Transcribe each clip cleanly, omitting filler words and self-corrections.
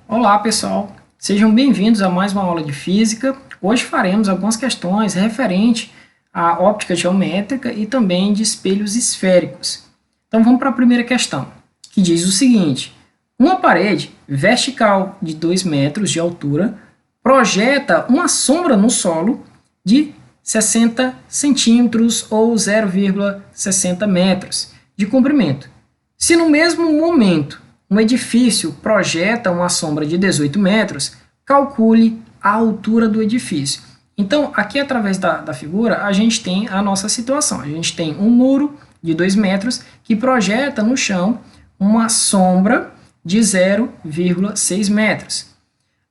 Olá, pessoal! Sejam bem-vindos a mais uma aula de física. Hoje faremos algumas questões referentes à óptica geométrica e também de espelhos esféricos. Então vamos para a primeira questão, que diz o seguinte: uma parede vertical de 2 metros de altura projeta uma sombra no solo de 60 centímetros ou 0,60 metros de comprimento. Se no mesmo momento um edifício projeta uma sombra de 18 metros, calcule a altura do edifício. Então, aqui através da figura, a gente tem a nossa situação. A gente tem um muro de 2 metros que projeta no chão uma sombra de 0,6 metros.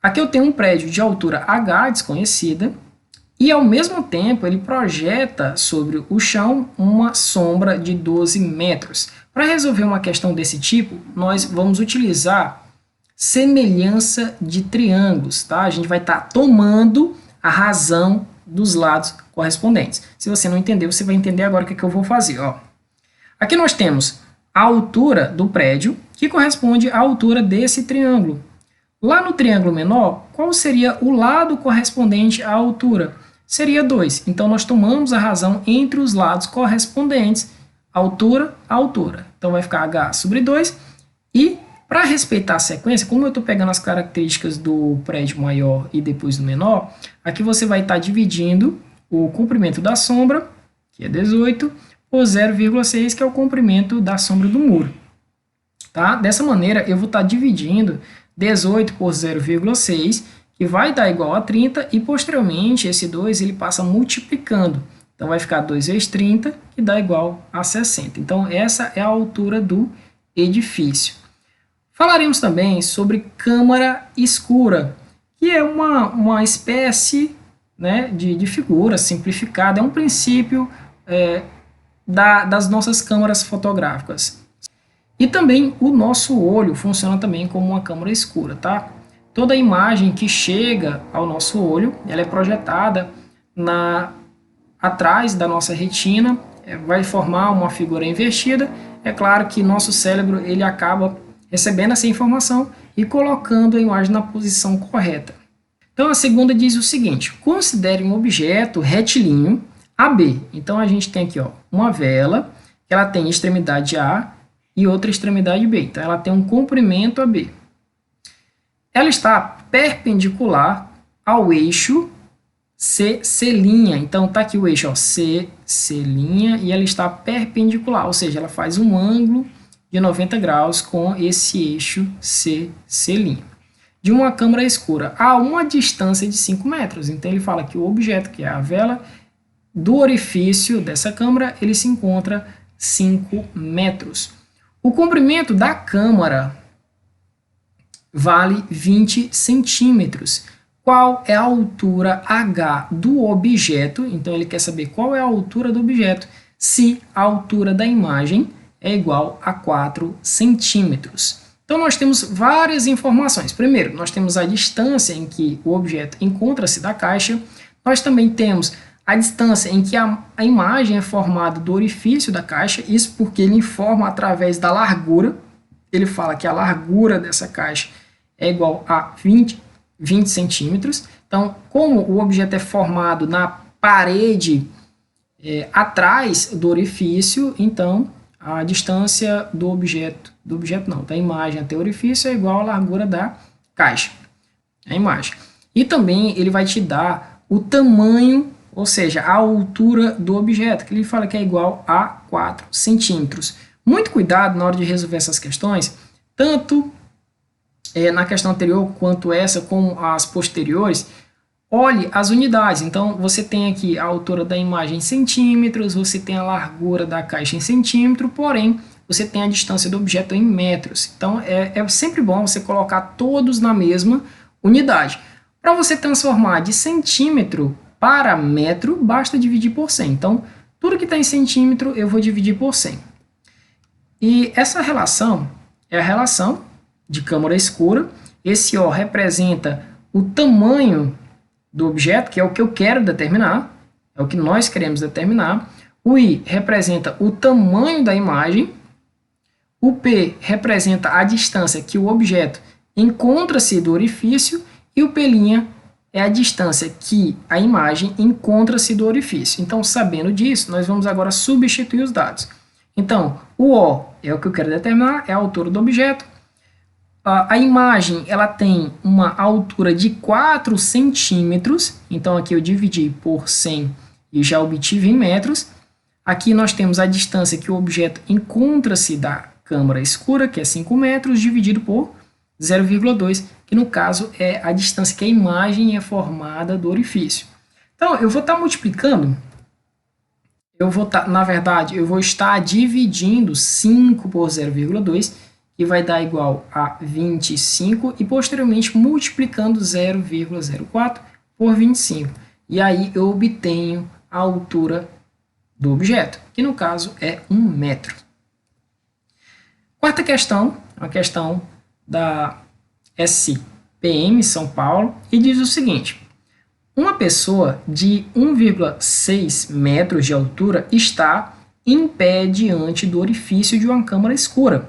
Aqui eu tenho um prédio de altura H desconhecida e, ao mesmo tempo, ele projeta sobre o chão uma sombra de 12 metros. Para resolver uma questão desse tipo, nós vamos utilizar semelhança de triângulos, tá? A gente vai estar tomando a razão dos lados correspondentes. Se você não entendeu, você vai entender agora o que eu vou fazer. Ó. Aqui nós temos a altura do prédio, que corresponde à altura desse triângulo. Lá no triângulo menor, qual seria o lado correspondente à altura? Seria 2. Então, nós tomamos a razão entre os lados correspondentes, altura a altura. Então, vai ficar H sobre 2. E, para respeitar a sequência, como eu estou pegando as características do prédio maior e depois do menor, aqui você vai estar dividindo o comprimento da sombra, que é 18, por 0,6, que é o comprimento da sombra do muro. Tá? Dessa maneira, eu vou estar dividindo 18 por 0,6, que vai dar igual a 30, e posteriormente esse 2 ele passa multiplicando. Então vai ficar 2 vezes 30, que dá igual a 60. Então essa é a altura do edifício. Falaremos também sobre câmara escura, que é uma espécie, né, de figura simplificada, é um princípio das nossas câmaras fotográficas. E também o nosso olho funciona também como uma câmara escura, tá? Toda imagem que chega ao nosso olho, ela é projetada atrás da nossa retina, vai formar uma figura invertida. É claro que nosso cérebro ele acaba recebendo essa informação e colocando a imagem na posição correta. Então a segunda diz o seguinte: considere um objeto retilíneo AB. Então a gente tem aqui uma vela, que ela tem extremidade A e outra extremidade B. Então ela tem um comprimento AB. Ela está perpendicular ao eixo C'. Então, está aqui o eixo C', e ela está perpendicular, ou seja, ela faz um ângulo de 90 graus com esse eixo C'. De uma câmara escura a uma distância de 5 metros. Então, ele fala que o objeto, que é a vela, do orifício dessa câmara, ele se encontra 5 metros. O comprimento da câmara vale 20 centímetros. Qual é a altura H do objeto? Então, ele quer saber qual é a altura do objeto se a altura da imagem é igual a 4 centímetros. Então, nós temos várias informações. Primeiro, nós temos a distância em que o objeto encontra-se da caixa. Nós também temos a distância em que a imagem é formada do orifício da caixa. Isso porque ele informa através da largura. Ele fala que a largura dessa caixa é igual a 20 centímetros. Então, como o objeto é formado na parede atrás do orifício, então a distância da imagem até o orifício é igual à largura da caixa, a imagem. E também ele vai te dar o tamanho, ou seja, a altura do objeto, que ele fala que é igual a 4 centímetros. Muito cuidado na hora de resolver essas questões, tanto na questão anterior quanto essa, como as posteriores. Olhe as unidades. Então, você tem aqui a altura da imagem em centímetros, você tem a largura da caixa em centímetro, porém, você tem a distância do objeto em metros. Então, é sempre bom você colocar todos na mesma unidade. Para você transformar de centímetro para metro, basta dividir por 100. Então, tudo que está em centímetro, eu vou dividir por 100. E essa relação é a relação de câmara escura. Esse O representa o tamanho do objeto, que é o que eu quero determinar, é o que nós queremos determinar. O I representa o tamanho da imagem. O P representa a distância que o objeto encontra-se do orifício e o P' é a distância que a imagem encontra-se do orifício. Então, sabendo disso, nós vamos agora substituir os dados. Então, o O é o que eu quero determinar, é a altura do objeto. A imagem ela tem uma altura de 4 centímetros, então aqui eu dividi por 100 e já obtive em metros. Aqui nós temos a distância que o objeto encontra-se da câmara escura, que é 5 metros, dividido por 0,2, que no caso é a distância que a imagem é formada do orifício. Então, eu vou estar multiplicando, na verdade, eu vou estar dividindo 5 por 0,2, que vai dar igual a 25, e posteriormente multiplicando 0,04 por 25. E aí eu obtenho a altura do objeto, que no caso é 1 metro. Quarta questão, uma questão da SPM São Paulo, e diz o seguinte: uma pessoa de 1,6 metros de altura está em pé diante do orifício de uma câmara escura,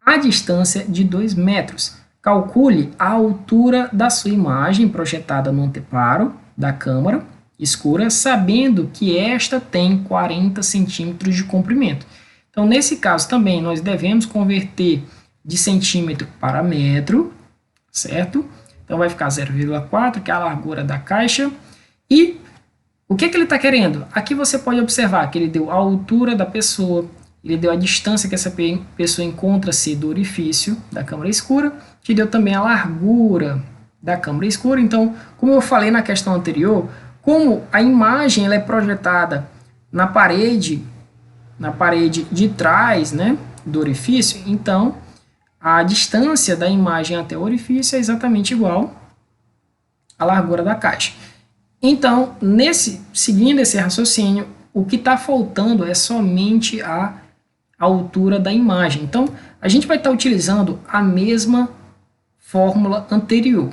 a distância de 2 metros. Calcule a altura da sua imagem projetada no anteparo da câmara escura, sabendo que esta tem 40 centímetros de comprimento. Então, nesse caso também, nós devemos converter de centímetro para metro, certo? Então, vai ficar 0,4, que é a largura da caixa. E o que ele está querendo? Aqui você pode observar que ele deu a altura da pessoa, ele deu a distância que essa pessoa encontra-se do orifício da câmara escura, que deu também a largura da câmara escura. Então, como eu falei na questão anterior, como a imagem ela é projetada na parede de trás, né, do orifício, então a distância da imagem até o orifício é exatamente igual à largura da caixa. Então, seguindo esse raciocínio, o que está faltando é somente a altura da imagem. Então, a gente vai estar utilizando a mesma fórmula anterior.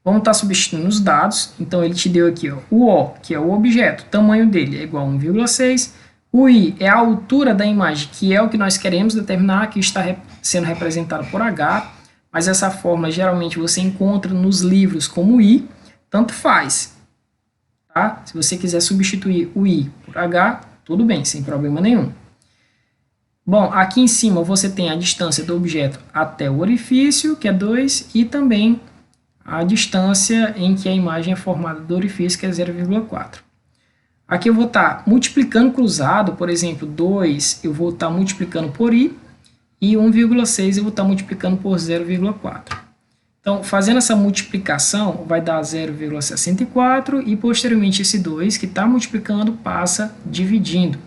Vamos estar substituindo os dados. Então, ele te deu aqui ó, o O, que é o objeto, o tamanho dele é igual a 1,6. O I é a altura da imagem, que é o que nós queremos determinar, que está sendo representado por H, mas essa fórmula geralmente você encontra nos livros como I, tanto faz. Tá? Se você quiser substituir o I por H, tudo bem, sem problema nenhum. Bom, aqui em cima você tem a distância do objeto até o orifício, que é 2, e também a distância em que a imagem é formada do orifício, que é 0,4. Aqui eu vou estar multiplicando cruzado, por exemplo, 2 eu vou estar multiplicando por I, e 1,6 eu vou estar multiplicando por 0,4. Então, fazendo essa multiplicação, vai dar 0,64, e posteriormente esse 2 que está multiplicando passa dividindo.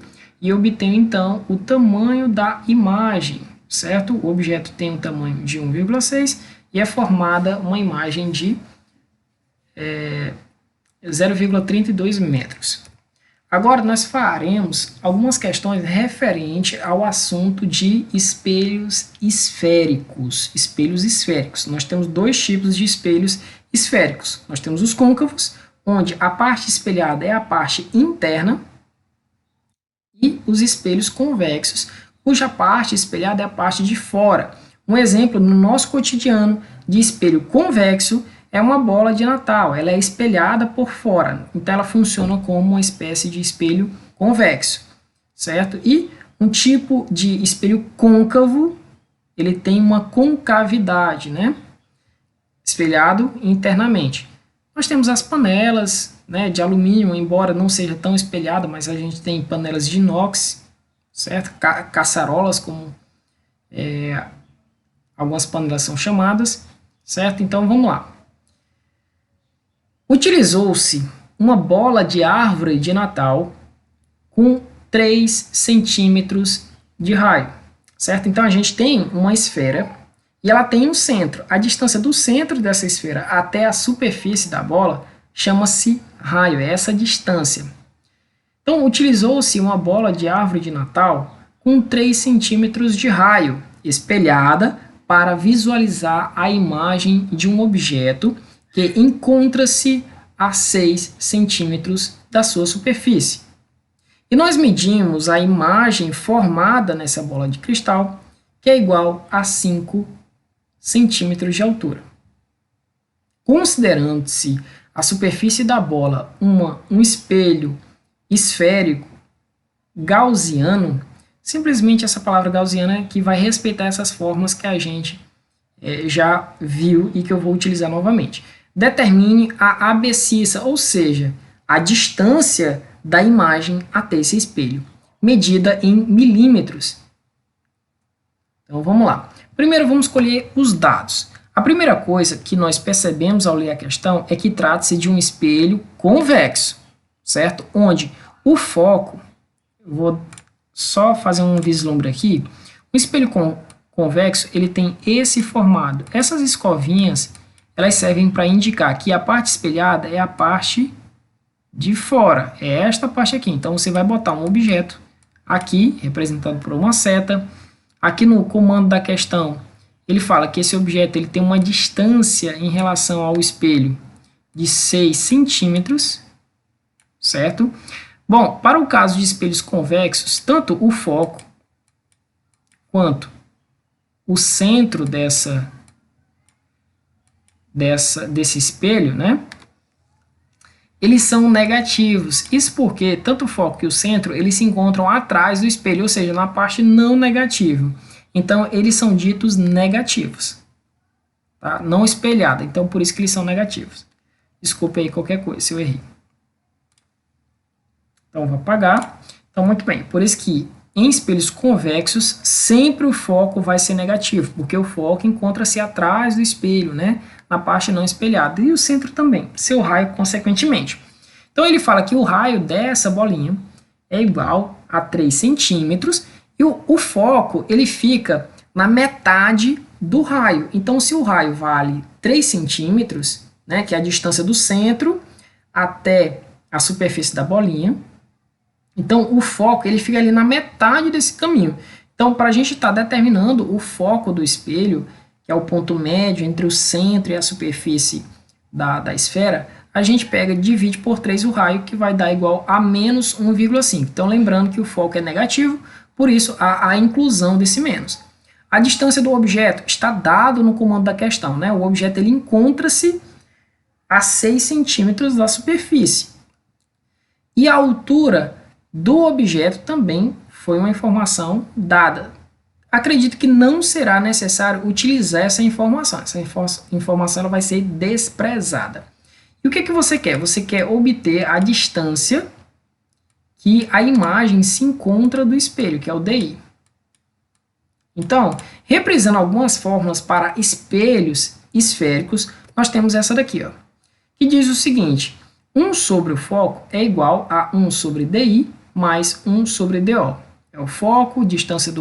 E eu obtenho, então, o tamanho da imagem, certo? O objeto tem um tamanho de 1,6 e é formada uma imagem de 0,32 metros. Agora, nós faremos algumas questões referentes ao assunto de espelhos esféricos. Espelhos esféricos. Nós temos dois tipos de espelhos esféricos. Nós temos os côncavos, onde a parte espelhada é a parte interna, e os espelhos convexos, cuja parte espelhada é a parte de fora. Um exemplo no nosso cotidiano de espelho convexo é uma bola de Natal, ela é espelhada por fora, então ela funciona como uma espécie de espelho convexo, certo? E um tipo de espelho côncavo, ele tem uma concavidade, né? Espelhado internamente. Nós temos as panelas, né, de alumínio, embora não seja tão espelhada, mas a gente tem panelas de inox, certo? Caçarolas, como algumas panelas são chamadas, certo? Então vamos lá. Utilizou-se uma bola de árvore de Natal com 3 centímetros de raio, certo? Então a gente tem uma esfera e ela tem um centro. A distância do centro dessa esfera até a superfície da bola chama-se raio, é essa distância. Então utilizou-se uma bola de árvore de Natal com 3 centímetros de raio, espelhada para visualizar a imagem de um objeto que encontra-se a 6 centímetros da sua superfície. E nós medimos a imagem formada nessa bola de cristal, que é igual a 5 centímetros de altura. Considerando-se a superfície da bola um espelho esférico gaussiano, simplesmente essa palavra gaussiana que vai respeitar essas formas que a gente já viu e que eu vou utilizar novamente. Determine a abscissa, ou seja, a distância da imagem até esse espelho, medida em milímetros. Então vamos lá. Primeiro vamos escolher os dados. A primeira coisa que nós percebemos ao ler a questão é que trata-se de um espelho convexo, certo? Onde o foco, eu vou só fazer um vislumbre aqui, o espelho convexo ele tem esse formato. Essas escovinhas elas servem para indicar que a parte espelhada é a parte de fora, é esta parte aqui. Então você vai botar um objeto aqui, representado por uma seta. Aqui no comando da questão, ele fala que esse objeto ele tem uma distância em relação ao espelho de 6 centímetros, certo? Bom, para o caso de espelhos convexos, tanto o foco quanto o centro desse espelho, né? Eles são negativos. Isso porque tanto o foco e o centro eles se encontram atrás do espelho, ou seja, na parte não negativa. Então, eles são ditos negativos. Tá? Não espelhada. Então, por isso que eles são negativos. Desculpe aí qualquer coisa se eu errei. Então, vou apagar. Então, muito bem. Por isso que em espelhos convexos, sempre o foco vai ser negativo, porque o foco encontra-se atrás do espelho, né? Na parte não espelhada. E o centro também, seu raio consequentemente. Então, ele fala que o raio dessa bolinha é igual a 3 centímetros e o foco ele fica na metade do raio. Então, se o raio vale 3 centímetros, né, que é a distância do centro até a superfície da bolinha, então o foco ele fica ali na metade desse caminho. Então, para a gente estar determinando o foco do espelho, que é o ponto médio entre o centro e a superfície da esfera, a gente pega e divide por 3 o raio, que vai dar igual a menos 1,5. Então, lembrando que o foco é negativo, por isso a inclusão desse menos. A distância do objeto está dado no comando da questão, né? O objeto ele encontra-se a 6 centímetros da superfície. E a altura do objeto também foi uma informação dada. Acredito que não será necessário utilizar essa informação. Essa informação ela vai ser desprezada. E o que você quer? Você quer obter a distância que a imagem se encontra do espelho, que é o DI. Então, reprisando algumas fórmulas para espelhos esféricos, nós temos essa daqui, ó, que diz o seguinte: 1 sobre o foco é igual a 1 sobre DI mais 1 sobre DO. É o foco, distância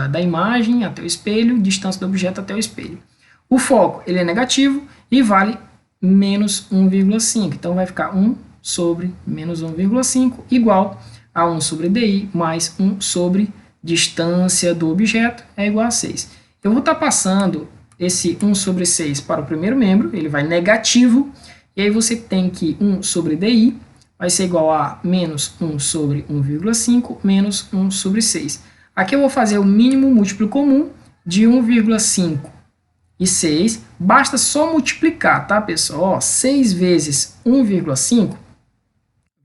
da imagem até o espelho, distância do objeto até o espelho. O foco ele é negativo e vale menos 1,5. Então, vai ficar 1 sobre menos 1,5 igual a 1 sobre DI mais 1 sobre distância do objeto é igual a 6. Eu vou estar passando esse 1 sobre 6 para o primeiro membro, ele vai negativo, e aí você tem que 1 sobre DI vai ser igual a menos 1 sobre 1,5 menos 1 sobre 6. Aqui eu vou fazer o mínimo múltiplo comum de 1,5 e 6. Basta só multiplicar, tá, pessoal? Ó, 6 vezes 1,5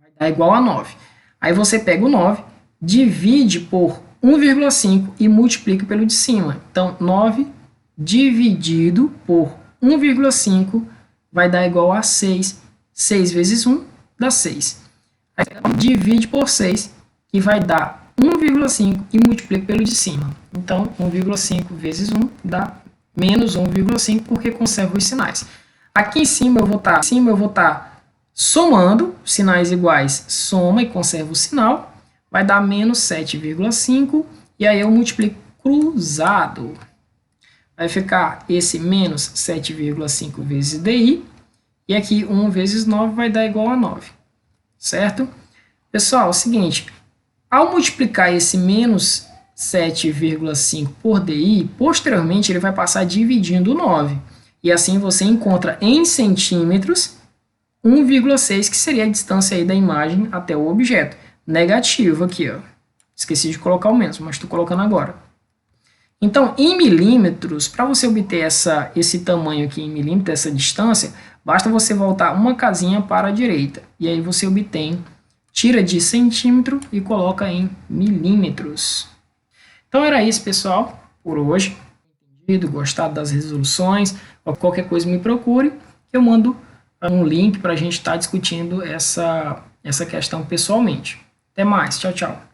vai dar igual a 9. Aí você pega o 9, divide por 1,5 e multiplica pelo de cima. Então, 9 dividido por 1,5 vai dar igual a 6. 6 vezes 1 dá 6. Aí divide por 6, que vai dar 1,5 e multiplica pelo de cima. Então, 1,5 vezes 1 dá menos 1,5, porque conserva os sinais. Aqui em cima eu vou estar somando, sinais iguais, soma e conserva o sinal, vai dar menos 7,5, e aí eu multiplico cruzado. Vai ficar esse menos 7,5 vezes DI, e aqui 1 vezes 9 vai dar igual a 9, certo? Pessoal, é o seguinte, ao multiplicar esse menos 7,5 por DI, posteriormente ele vai passar dividindo 9. E assim você encontra em centímetros 1,6, que seria a distância aí da imagem até o objeto. Negativo aqui, ó. Esqueci de colocar o menos, mas estou colocando agora. Então, em milímetros, para você obter esse tamanho aqui em milímetros, essa distância, basta você voltar uma casinha para a direita. E aí você obtém, tira de centímetro e coloca em milímetros. Então era isso, pessoal, por hoje. Gostado das resoluções, qualquer coisa me procure, eu mando um link para a gente estar discutindo essa questão pessoalmente. Até mais, tchau, tchau.